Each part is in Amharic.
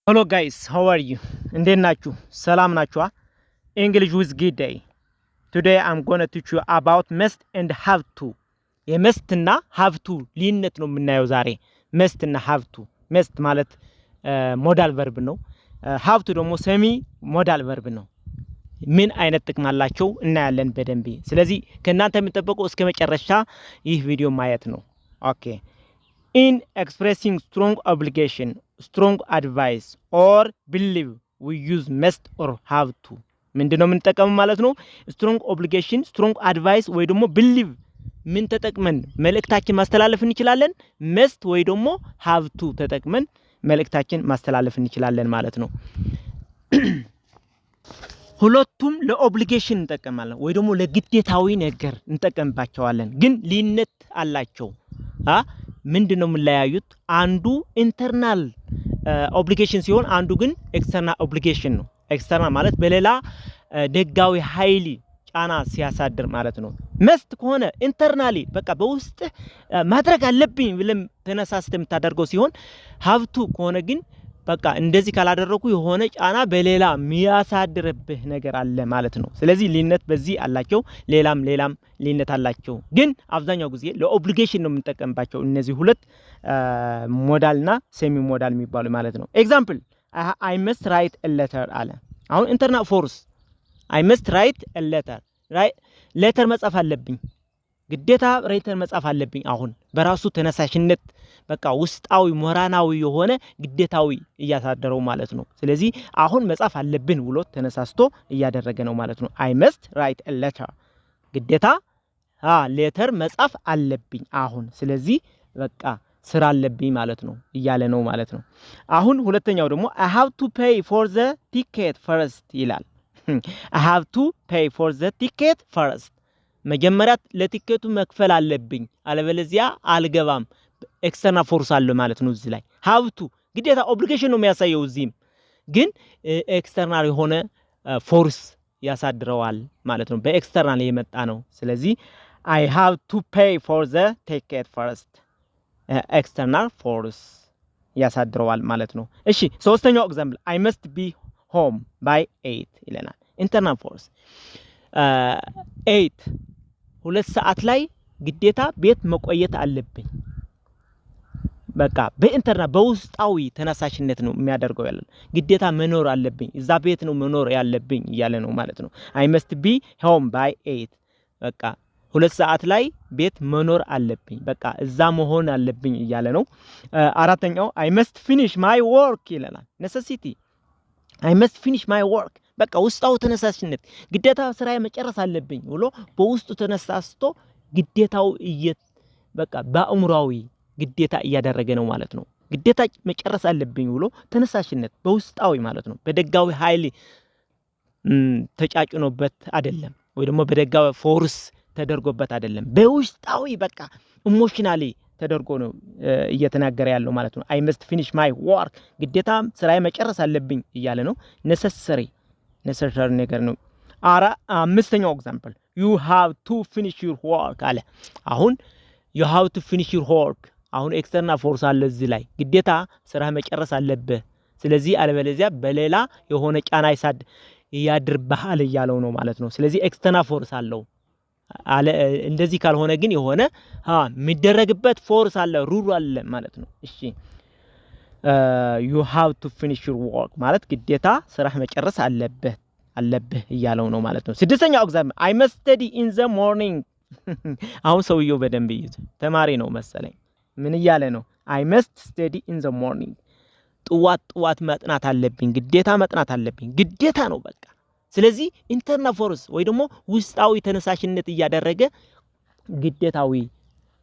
Hello guys, how are you? እንዴት ናችሁ? ሰላም ናችኋ? English with Gday. Today I'm going to teach you about must and have to. የmust እና have to ልዩነት ነው የምናየው ዛሬ። must እና have to. must ማለት ሞዳል ቨርብ ነው። have to ደግሞ ሰሚ ሞዳል ቨርብ ነው። ምን አይነት ጥቅም አላቸው እናያለን በደንብ። ስለዚህ ከእናንተ የሚጠበቀው እስከ መጨረሻ ይህ ቪዲዮ ማየት ነው። ኦኬ In expressing strong obligation, strong advice or believe we use must or have to. ምንድነው የምንጠቀመው ማለት ነው? strong obligation, strong advice ወይ ደግሞ believe ምን ተጠቅመን መልእክታችን ማስተላለፍ እንችላለን? must ወይ ደግሞ have to ተጠቅመን መልእክታችን ማስተላለፍ እንችላለን ማለት ነው። ሁለቱም ለኦብሊጌሽን እንጠቀማለን ወይ ደግሞ ለግዴታዊ ነገር እንጠቀምባቸዋለን። ግን ልዩነት አላቸው። ምንድነው የምንለያዩት? አንዱ ኢንተርናል ኦብሊጌሽን ሲሆን አንዱ ግን ኤክስተርናል ኦብሊጌሽን ነው። ኤክስተርናል ማለት በሌላ ደጋዊ ኃይል ጫና ሲያሳድር ማለት ነው። መስት ከሆነ ኢንተርናሊ በቃ በውስጥ ማድረግ አለብኝ ብለም ተነሳስተህ የምታደርገው ሲሆን ሀብቱ ከሆነ ግን በቃ እንደዚህ ካላደረኩ የሆነ ጫና በሌላ የሚያሳድርብህ ነገር አለ ማለት ነው። ስለዚህ ልዩነት በዚህ አላቸው። ሌላም ልዩነት አላቸው። ግን አብዛኛው ጊዜ ለኦብሊጌሽን ነው የምንጠቀምባቸው እነዚህ ሁለት ሞዳልና ሴሚ ሞዳል የሚባሉ ማለት ነው። ኤግዛምፕል I must write a letter አለ። አሁን ኢንተርናል ፎርስ I must write a letter ሌተር መጻፍ አለብኝ ግዴታ ራይተር መጻፍ አለብኝ። አሁን በራሱ ተነሳሽነት በቃ ውስጣዊ ሞራናዊ የሆነ ግዴታዊ እያሳደረው ማለት ነው። ስለዚህ አሁን መጻፍ አለብን ብሎ ተነሳስቶ እያደረገ ነው ማለት ነው። I must write a letter ግዴታ ሌተር መጻፍ አለብኝ አሁን። ስለዚህ በቃ ስራ አለብኝ ማለት ነው እያለ ነው ማለት ነው። አሁን ሁለተኛው ደግሞ I have to pay for the ticket first ይላል። I have to pay for the ticket first መጀመሪያ ለቲኬቱ መክፈል አለብኝ አለበለዚያ አልገባም። ኤክስተርናል ፎርስ አለ ማለት ነው እዚህ ላይ ሀብቱ ግዴታ ኦብሊጌሽን ነው የሚያሳየው። እዚህም ግን ኤክስተርናል የሆነ ፎርስ ያሳድረዋል ማለት ነው። በኤክስተርናል የመጣ ነው። ስለዚህ I have to pay for the ticket first ኤክስተርናል ፎርስ ያሳድረዋል ማለት ነው። እሺ ሶስተኛው ኤግዛምፕል I must be home by 8 ይለናል። ኢንተርናል ፎርስ 8 2 ሰዓት ላይ ግዴታ ቤት መቆየት አለብኝ። በቃ በኢንተርናል በውስጣዊ ተነሳሽነት ነው የሚያደርገው ያለው። ግዴታ መኖር አለብኝ እዛ ቤት ነው መኖር ያለብኝ እያለ ነው ማለት ነው። I must be home by 8 በቃ 2 ሰዓት ላይ ቤት መኖር አለብኝ በቃ እዛ መሆን አለብኝ እያለ ነው። አራተኛው I must finish my work ይለናል። necessity I must finish my work በቃ ውስጣው ተነሳሽነት ግዴታ ስራዬ መጨረስ አለብኝ ብሎ በውስጡ ተነሳስቶ ግዴታው በቃ በአእምሮአዊ ግዴታ እያደረገ ነው ማለት ነው። ግዴታ መጨረስ አለብኝ ብሎ ተነሳሽነት በውስጣዊ ማለት ነው። በደጋዊ ኃይል ተጫጭኖበት አይደለም ወይ ደግሞ በደጋዊ ፎርስ ተደርጎበት አይደለም። በውስጣዊ በቃ ኢሞሽናሊ ተደርጎ ነው እየተናገረ ያለው ማለት ነው። I must finish my work ግዴታ ስራዬ መጨረስ አለብኝ እያለ ነው። necessary ነገር ነው። አምስተኛው ኤግዛምፕል you have to finish your work አለ። አሁን you have to finish your work አሁን ኤክስተርናል ፎርስ አለ እዚህ ላይ ግዴታ ስራ መጨረስ አለበት። ስለዚህ አለበለዚያ በሌላ የሆነ ጫና ያድርብሃል እያለው ነው ማለት ነው። ስለዚህ ኤክስተርናል ፎርስ አለው አለ። እንደዚህ ካልሆነ ግን የሆነ የሚደረግበት ፎርስ አለ ሩል አለ ማለት ነው። እሺ you have to finish your work ማለት ግዴታ ስራህ መጨረስ አለብህ እያለው ነው ማለት ነው። ስድስተኛው ኤግዛምፕል I must study in the morning አሁን ሰውየው በደንብ ይይዙ ተማሪ ነው መሰለኝ። ምን እያለ ነው? I must study in the morning ጥዋት መጥናት አለብኝ ግዴታ መጥናት አለብኝ ግዴታ ነው በቃ። ስለዚህ ኢንተርናል ፎርስ ወይ ደግሞ ውስጣዊ ተነሳሽነት እያደረገ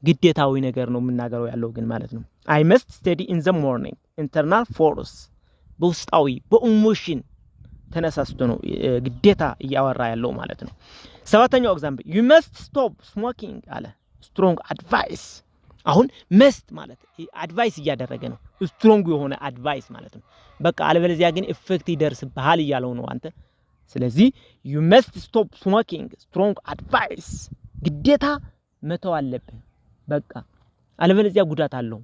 ግዴታዊ ነገር ነው የምናገረው ያለው ግን ማለት ነው። I must study in the morning ኢንተርናል ፎርስ በውስጣዊ በኢሞሽን ተነሳስቶ ነው ግዴታ እያወራ ያለው ማለት ነው። ሰባተኛው ኤግዛምፕል you must stop smoking አለ። strong advice አሁን must ማለት አድቫይስ እያደረገ ነው። strong የሆነ አድቫይስ ማለት ነው። በቃ አለበለዚያ ግን ኢፌክት ይደርስብሃል እያለው ነው አንተ። ስለዚህ you must stop smoking strong advice ግዴታ መተው አለብህ በቃ አለበለዚያ ጉዳት አለው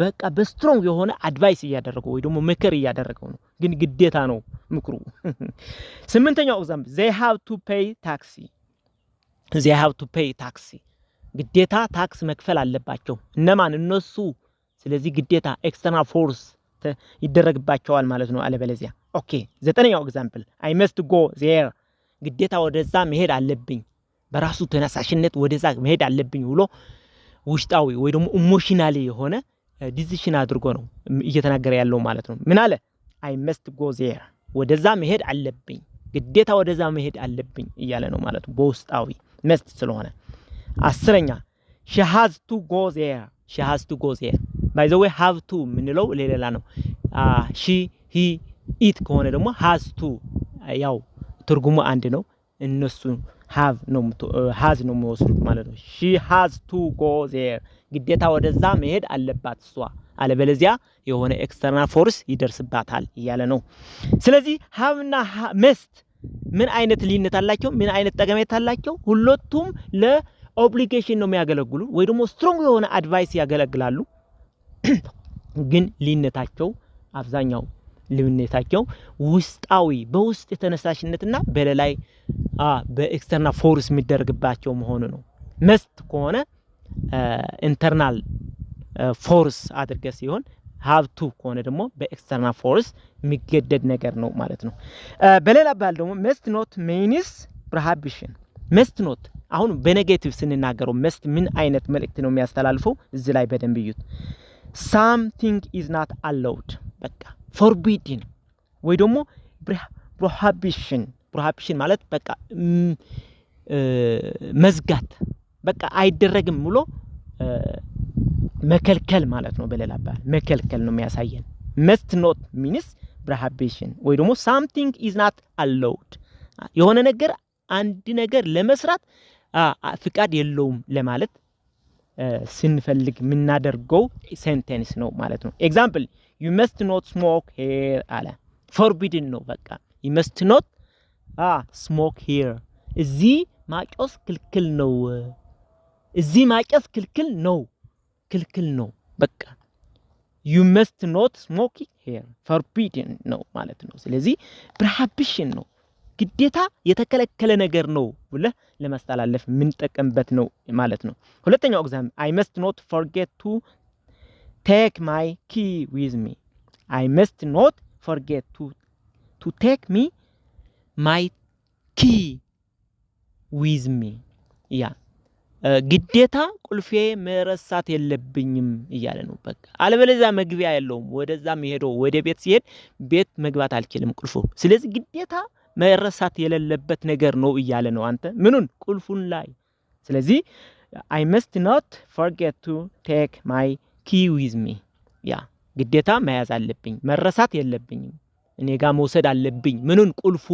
በቃ በስትሮንግ የሆነ አድቫይስ እያደረገው ወይ ደግሞ ምክር እያደረገው ነው ግን ግዴታ ነው ምክሩ ስምንተኛው ኤግዛምፕል they have to pay tax ግዴታ ታክስ መክፈል አለባቸው እነማን እነሱ ስለዚህ ግዴታ ኤክስተርናል ፎርስ ይደረግባቸዋል ማለት ነው አለበለዚያ ኦኬ ዘጠነኛው ኤግዛምፕል I must go there ግዴታ ወደዛ መሄድ አለብኝ በራሱ ተነሳሽነት ወደዛ መሄድ አለብኝ ብሎ ውሽጣዊ ወይ ደግሞ ኢሞሽናሊ የሆነ ዲሲሽን አድርጎ ነው እየተናገረ ያለው ማለት ነው ምን አለ I must go there ወደዛ መሄድ አለብኝ ግዴታ ወደዛ መሄድ አለብኝ እያለ ነው ማለት ነው በውስጣዊ must ስለሆነ አስረኛ she has to go there by the way have to ምንለው ሌላ ነው she he it ከሆነ ደግሞ has to ያው ትርጉሙ አንድ ነው እነሱ have ነው የሚወስዱት ማለት ነው she has to go there ግዴታ ወደዛ መሄድ አለባት እሷ አለበለዚያ የሆነ ኤክስተርናል ፎርስ ይደርስባታል እያለ ነው ስለዚህ have እና must ምን አይነት ልዩነት አላቸው ምን አይነት ጠቀሜታ አላቸው ሁለቱም ለኦብሊጌሽን ነው የሚያገለግሉ ወይ ደግሞ ስትሮንግ የሆነ አድቫይስ ያገለግላሉ ግን ልዩነታቸው አብዛኛው ልዩነታቸው ውስጣዊ በውስጥ የተነሳሽነትና በላይ በኤክስተርናል ፎርስ የሚደረግባቸው መሆኑ ነው must ከሆነ ኢንተርናል ፎርስ አድርገ ሲሆን have to ከሆነ ደግሞ በኤክስተርናል ፎርስ የሚገደድ ነገር ነው ማለት ነው በሌላ ባል ደግሞ must not means prohibition must not አሁን በኔጌቲቭ ስንናገረው must ምን አይነት መልእክት ነው የሚያስተላልፈው እዚህ ላይ በደንብ ይዩት something is not allowed በቃ forbidden ወይ ደግሞ prohibition ማለት በቃ መዝጋት በቃ አይደረግም ብሎ መከልከል ማለት ነው በሌላ ባል መከልከል ነው የሚያሳየን must not means prohibition ወይ ደግሞ something is not allowed የሆነ ነገር አንድ ነገር ለመስራት ፍቃድ የለውም ለማለት ስንፈልግ ምናደርገው ሴንቴንስ ነው ማለት ነው ኤግዛምፕል you must not smoke here አለ forbidden ነው በቃ you must not smoke here እዚህ ማጨስ ክልክል ነው እዚህ ማጨስ ክልክል ነው በቃ you must not smoke here forbidden ነው ማለት ነው ስለዚህ prohibition ነው ግዴታ የተከለከለ ነገር ነው ብለ ለማስተላለፍ ምን ተጠቀምበት ነው ማለት ነው ሁለተኛው ኤግዛምፕል I must not forget to take my key with me I must not forget to take my key with me ያ ግዴታ ቁልፌ መረሳት የለብኝም እያለ ነው በቃ አለበለዚያ መግቢያ የለውም ወደዛ መሄደው ወደ ቤት ሲሄድ ቤት መግባት አልችልም ቁልፉ ስለዚህ ግዴታ መረሳት የሌለበት ነገር ነው እያለ ነው አንተ ምኑን ቁልፉን ላይ ስለዚህ I must not forget to take my key with me ያ ግዴታ መያዝ አለብኝ መረሳት የለብኝም እኔ ጋር መውሰድ አለብኝ ምኑን ቁልፉ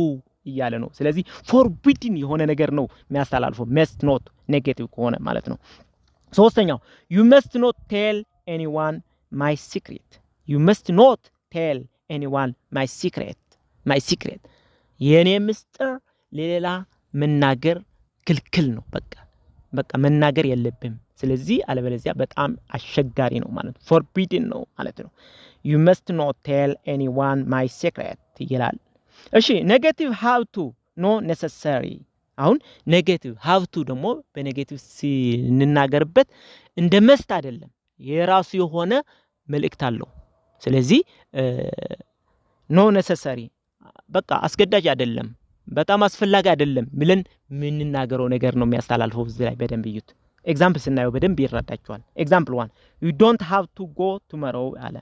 እያለ ነው ስለዚህ forbidden የሆነ ነገር ነው የሚያስተላልፈው must not ኔጌቲቭ ከሆነ ማለት ነው ሶስተኛው you must not tell anyone my secret የኔ ምስጢር ለሌላ መናገር ክልክል ነው በቃ መናገር የለብም ስለዚህ አለበለዚያ በጣም አሸጋሪ ነው ማለት ነው forbidden ነው ማለት ነው you must not tell anyone my secret ይላል እሺ ኔጌቲቭ have to no necessary አሁን ኔጌቲቭ have to ደግሞ በኔጌቲቭ ሲንናገርበት እንደ መስት አይደለም የራሱ የሆነ መልእክት አለው ስለዚህ no necessary በቃ አስገዳጅ አይደለም በጣም አስፈላጊ አይደለም ብለን ምንናገረው ነገር ነው የሚያስተላልፈው እዚህ ላይ በደንብ ይዩት ኤግዛምፕል ስናየው በደንብ ይረዳቸዋል ኤግዛምፕል 1 you don't have to go tomorrow አለ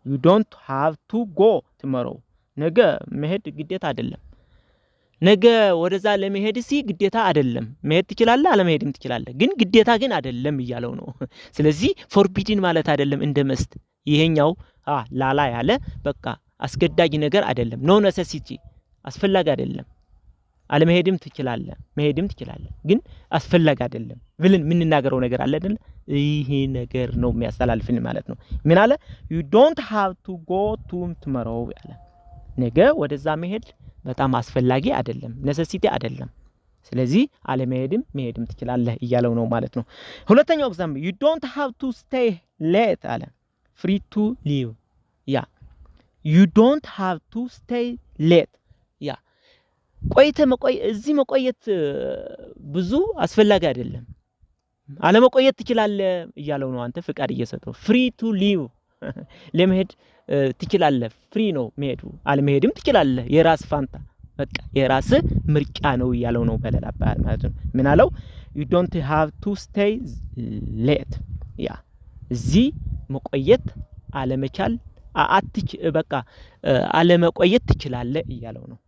you don't have to go tomorrow ነገ መሄድ ግዴታ አይደለም ነገ ወደዛ ለመሄድ ግዴታ አይደለም መሄድ ትችላለህ አለመሄድም ትችላለህ ግን ግዴታ ግን አይደለም እያለው ነው ስለዚህ forbidden ማለት አይደለም እንደ መስት ይሄኛው ላላ ያለ በቃ አስገዳጅ ነገር አይደለም no necessity አስፈላጊ አይደለም አለመሄድም ትችላለህ መሄድም ትችላለህ ግን አስፈላጊ አይደለም ብለን ምንናገረው ነገር አለ አይደል ይሄ ነገር ነው የሚያስተላልፍን ማለት ነው ምን አለ you don't have to go tomorrow አለ ነገ ወደዛ መሄድ በጣም አስፈላጊ አይደለም necessity አይደለም ስለዚህ መሄድም ትችላለህ እያለው ነው ማለት ነው ሁለተኛው ኤግዛምፕል you don't have to stay late አለ free to leave yeah you don't have to stay late yeah እዚህ መቆየት ብዙ አስፈላጊ አይደለም አለመቆየት ትችላለህ እያለው ነው አንተ ፍቃድ እየሰጠው free to leave ለመሄድ ትችላለህ free ነው መሄዱ አለመሄድም ትችላለህ የራስ ፋንታ በቃ የራስ ምርጫ ነው እያለው ነው በሌላ አባባል ማለት ነው ምን አለው you don't have to stay late ያ እዚህ መቆየት አለመቻል በቃ አለመቆየት ትችላለህ እያለው ነው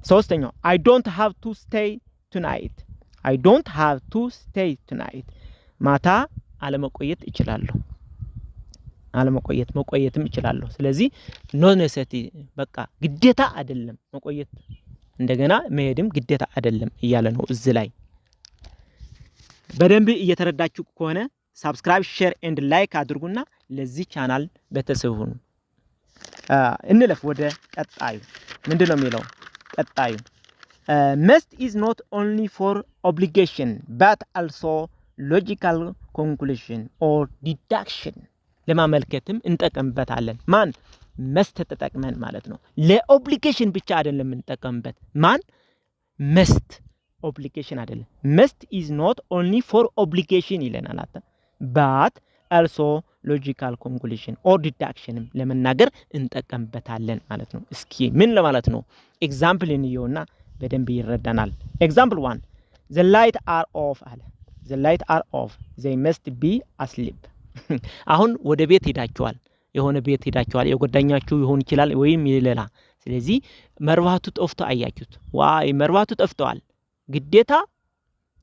ሶስተኛው I don't have to stay tonight I don't have to stay tonight ማታ አለመቆየት እችላለሁ መቆየትም እችላለሁ ስለዚህ no necessity በቃ ግዴታ አይደለም መቆየት እንደገና መሄድም ግዴታ አይደለም እያለ ነው እዚህ ላይ በደንብ እየተረዳችሁ ከሆነ subscribe share and like አድርጉና ለዚህ ቻናል ቤተሰብ ሁኑ እንለፍ ወደ ቀጣዩ ምንድነው የሚለው ቀጣዩ must is not only for obligation but also logical conclusion or deduction ለማመልከትም እንጠቀምበታለን ማን must ተጠቅመን ማለት ነው ለኦብሊጌሽን ብቻ አይደለም እንጠቀምበት ማን must obligation አይደለም must is not only for obligation ይለናል but also logical conclusion or deduction ለመናገር እንጠቀምበታለን ማለት ነው እስኪ ምን ለማለት ነው ኤግዛምፕል እንየውና በደንብ ይረዳናል example 1 the light are off አለ the light are off they must be asleep አሁን ወደ ቤት ሄዳችኋል የሆነ ቤት ሄዳችኋል የጓደኛችሁ ይሆን ይችላል ወይም ይለላ ስለዚህ መርባቱ ጠፍቶ አያችሁት ዋይ መርባቱ ጠፍቷል ግዴታ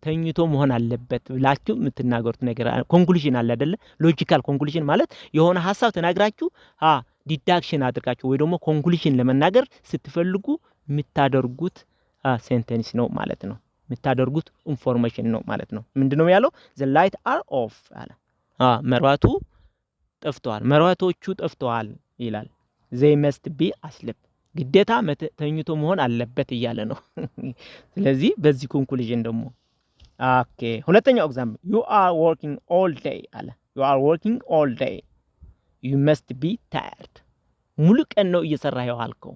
ተኝቶ መሆን አለበት ብላችሁ የምትናገሩት ነገር ኮንክሉዥን አለ አይደለ ሎጂካል ኮንክሉዥን ማለት የሆነ ሐሳብ ተናግራችሁ ዲዳክሽን አድርጋችሁ ወይ ደግሞ ኮንክሉዥን ለመናገር ስትፈልጉ የምታደርጉት ሴንቴንስ ነው ማለት ነው የምታደርጉት ኢንፎርሜሽን ነው ማለት ነው ምንድነው ያለው the light are off አለ መርባቱ ጠፍቷል መርባቶቹ ጠፍቷል ይላል they must be asleep ግዴታ ተኝቶ መሆን አለበት እያለ ነው ስለዚህ በዚህ ኮንክሉዥን ደግሞ ኦኬ ሁለተኛው ኤግዛምፕል you are working all day አለ you are working all day you must be tired ሙሉ ቀን ነው እየሰራህ ያልከው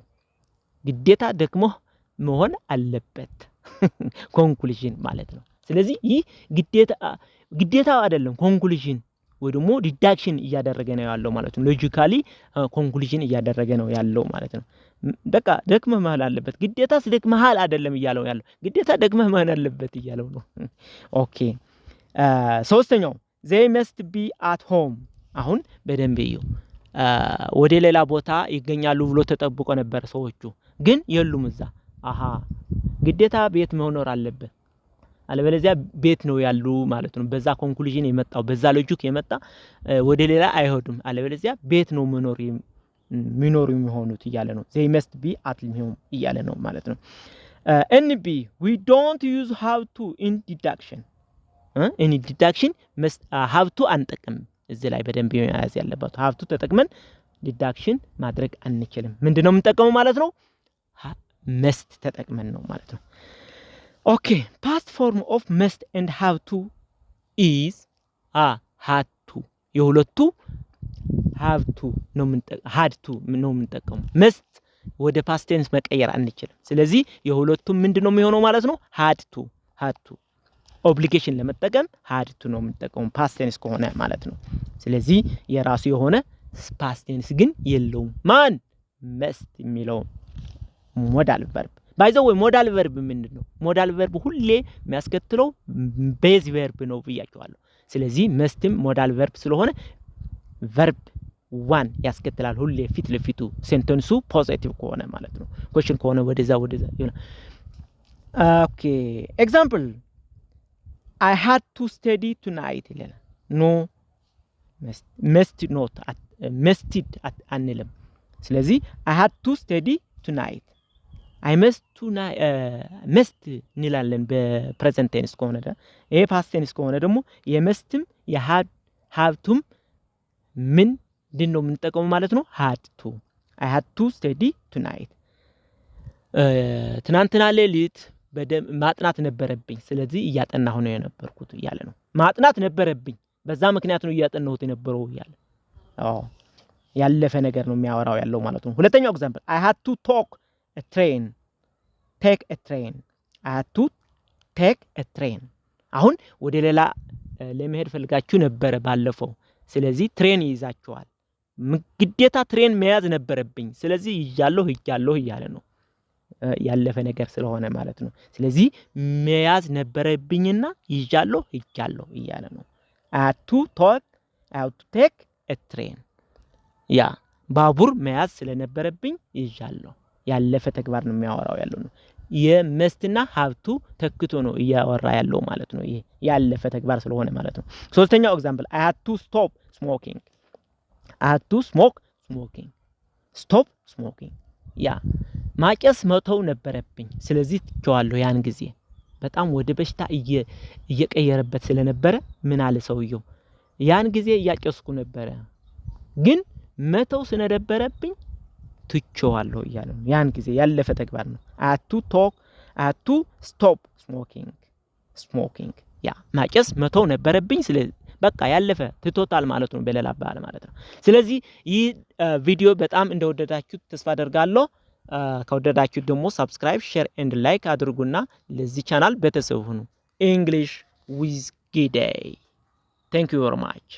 ግዴታ ደግሞ መሆን አለበት ኮንክሉዥን ማለት ነው ስለዚህ ይህ ግዴታ አይደለም ኮንክሉዥን ወይ ደግሞ ዲዳክሽን እያደረገ ነው ያለው ማለት ነው ሎጂካሊ ኮንክሉዥን እያደረገ ነው ያለው ማለት ነው በቃ ደክመህ መሃል አለበት ግዴታ ስለደክመሃል አይደለም እያለው ያለው ግዴታ ደክመህ መሃል አለበት እያለው ነው ኦኬ ሶስተኛው they must be at home አሁን በደንብ እዩ ወደ ሌላ ቦታ ይገኛሉ ብሎ ተጠብቆ ነበር ሰዎቹ ግን የሉም እዛ ግዴታ ቤት መኖር አለበት አለበለዚያ ቤት ነው ያሉ ማለት ነው በዛ ኮንክሉዥን የመጣው በዛ ሎጂክ የመጣ ወደ ሌላ አይሆድም አለበለዚያ ቤት ነው ሚኖሩ የሚሆኑት እያለ ነው they must be at home እያለ ነው ማለት ነው NB we don't use have to in deduction in deduction must have to አንጠቅም እዚህ ላይ በደንብ ያዝ ያለበት have to ተጠቅመን deduction ማድረግ አንችልም ምንድነው የምንጠቀመው ማለት ነው must ተጠቅመን ነው ማለት ነው okay past form of must and have to is had to የሁለቱ have to ነው had to ነው የምንጠቀመው must ወደ past tense መቀየር አንችልም ስለዚህ የሁለቱም ምንድነው የሚሆነው ማለት ነው had to obligation ለመጠቀም had to ነው የምንጠቀመው past tense ከሆነ ማለት ነው ስለዚህ የራሱ የሆነ past tense ግን የለውም ማን must የሚለው ሞዳል ቨርብ by the way ሞዳል ቨርብ ምንድነው ሞዳል ቨርብ ሁሌ የሚያስከትለው ቤዝ ቨርብ ነው ብያቸዋለሁ ስለዚህ mustም ሞዳል ቨርብ ስለሆነ ቨርብ 1 ያስከትላል ሁሌ ፊት ለፊቱ ሴንተንሱ ፖዚቲቭ ከሆነ ማለት ነው question ከሆነ ወደዛ ይሆነ ኦኬ ኤግዛምፕል I had to study tonight ይላል no must አንልም ስለዚህ I had to study tonight I must እንላለን በፕሬዘንት ቴንስ ከሆነ ይሄ ፓስት ቴንስ ከሆነ ደግሞ የመስትም የሃቭቱም ምንድነው የምንጠቀመው ማለት ነው had to I had to study tonight ትናንትና ሌሊት ማጥናት ነበረብኝ ስለዚህ እያጠናሁ ነው የነበርኩት እያለ ነው ማጥናት ነበረብኝ በዛ ምክንያት ነው እያጠናሁት የነበረው እያለ ያለፈ ነገር ነው የሚያወራው ያለው ማለት ነው። ሁለተኛው ኤግዛምፕል I had to take a train I had to take a train አሁን ወደ ሌላ ለመሄድ ፈልጋችሁ ነበር ባለፈው ስለዚህ ትሬን ይዛችኋል ግዴታ ትሬን መያዝ ነበረብኝ ስለዚህ ይያለሁ እያለ ነው ያለፈ ነገር ስለሆነ ማለት ነው ስለዚህ መያዝ ነበረብኝና ይያለሁ እያለ ነው I had to take a train ያ ባቡር መያዝ ስለነበረብኝ ይያለሁ ያለፈ ተግባር ነው የሚያወራው ያለው ነው የመስትና ሀብቱ ተክቶ ነው ያወራ ያለው ማለት ነው ይሄ ያለፈ ተግባር ስለሆነ ማለት ነው ሶስተኛው ኤግዛምፕል I had to stop smoking stop smoking ያ ማጨስ መተው ነበረብኝ ስለዚህ ትቸዋለሁ ያን ጊዜ በጣም ወደ በሽታ እየቀየረበት ስለነበረ ምን አለ ሰውየው ያን ጊዜ ያጨስኩ ነበረ ግን መተው ስለነበረብኝ ትቸዋለሁ ይያለ ነው ያን ጊዜ ያለፈ ተግባር ነው I had to stop smoking ያ ማጨስ መተው ነበረብኝ ስለዚህ በቃ ያለፈ ትቶታል ማለት ነው በሌላ አባባል ማለት ነው ስለዚህ ይህ ቪዲዮ በጣም እንደወደዳችሁት ተስፋ አደርጋለሁ ከወደዳችሁት ደግሞ ሰብስክራይብ ሼር ኤንድ ላይክ አድርጉና ለዚህ ቻናል ቤተሰብ ሁኑ English with Gide Thank you very much